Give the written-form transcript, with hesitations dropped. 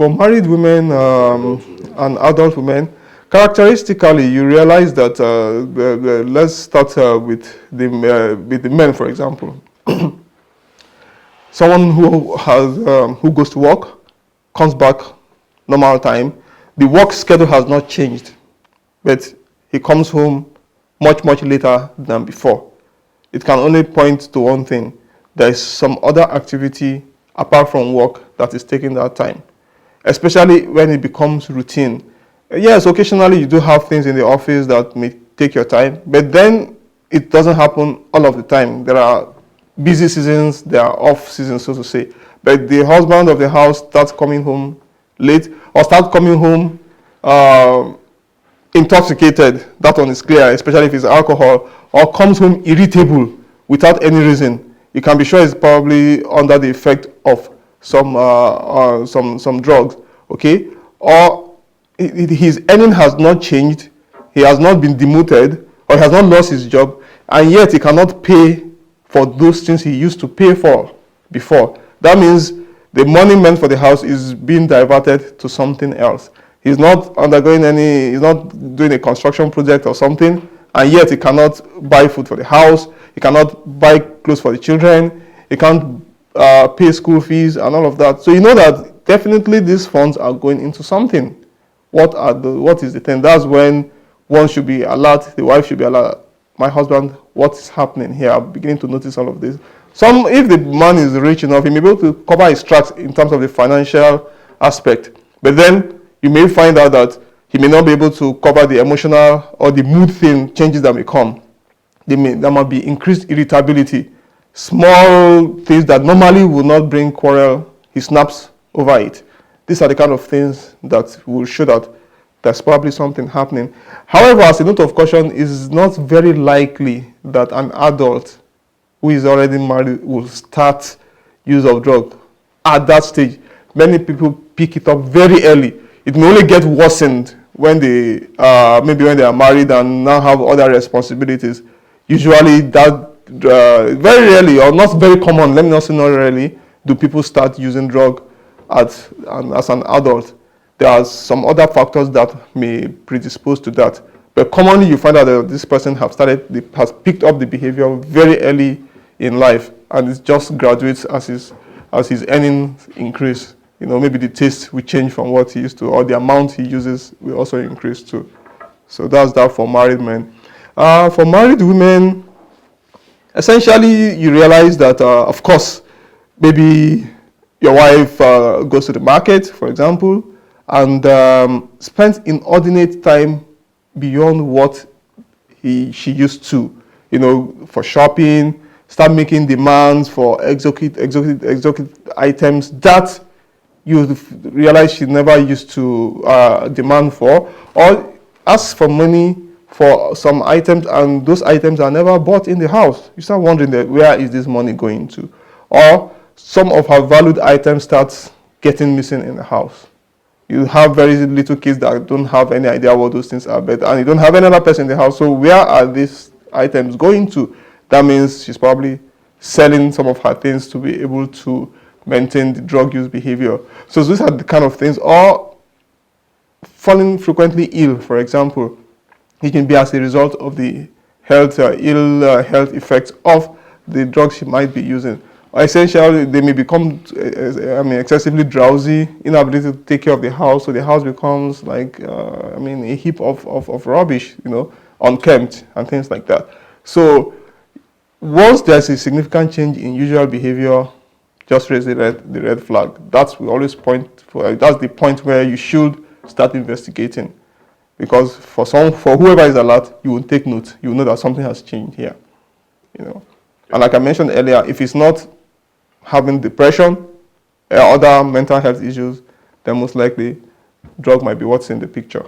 for married women and adult women, characteristically, you realize that, let's start with the men, for example. Someone who goes to work, comes back normal time, the work schedule has not changed, but he comes home much later than before. It can only point to one thing. There is some other activity apart from work that is taking that time, especially when it becomes routine. Yes, occasionally you do have things in the office that may take your time, but then it doesn't happen all of the time. There are busy seasons, there are off seasons, so to say. But the husband of the house starts coming home late or starts coming home intoxicated. That one is clear, especially if it's alcohol, or comes home irritable without any reason. You can be sure it's probably under the effect of some drugs, okay? Or his earning has not changed, he has not been demoted, or he has not lost his job, and yet he cannot pay for those things he used to pay for before. That means the money meant for the house is being diverted to something else. He's not he's not doing a construction project or something, and yet he cannot buy food for the house, he cannot buy clothes for the children, he can't pay school fees and all of that. So you know that definitely these funds are going into something. What is the thing? That's when one should be alert, the wife should be alert. My husband, what is happening here? I'm beginning to notice all of this. If the man is rich enough, he may be able to cover his tracks in terms of the financial aspect. But then you may find out that he may not be able to cover the emotional or the mood changes that may come. There might be increased irritability. Small things that normally would not bring quarrel, he snaps over it. These are the kind of things that will show that there's probably something happening. However, as a note of caution, it is not very likely that an adult who is already married will start use of drug at that stage. Many people pick it up very early. It may only get worsened when they maybe when they are married and now have other responsibilities. Usually that very rarely, or not very common, let me not say not rarely, do people start using drug as an adult. There are some other factors that may predispose to that. But commonly you find out that this person has picked up the behavior very early in life, and it just graduates as his earnings increase. You know, maybe the taste will change from what he used to, or the amount he uses will also increase too. So that's that for married men. For married women, essentially you realize that, of course, maybe your wife goes to the market, for example, and spends inordinate time beyond what she used to, you know, for shopping, start making demands for exotic items that you realize she never used to demand for, or ask for money for some items and those items are never bought in the house. You start wondering that where is this money going to? Or some of her valued items starts getting missing in the house. You have very little kids that don't have any idea what those things are, and you don't have any other person in the house, so where are these items going to? That means she's probably selling some of her things to be able to maintain the drug use behavior. So these are the kind of things. Or falling frequently ill, for example. It can be as a result of the ill health effects of the drugs she might be using. Essentially, they may become excessively drowsy, inability to take care of the house, so the house becomes like a heap of rubbish, you know, unkempt and things like that. So once there's a significant change in usual behavior, just raise the red flag. That's the point where you should start investigating, because for whoever is alert, you will take note. You will know that something has changed here, you know. And like I mentioned earlier, if it's not having depression or other mental health issues, then most likely drug might be what's in the picture.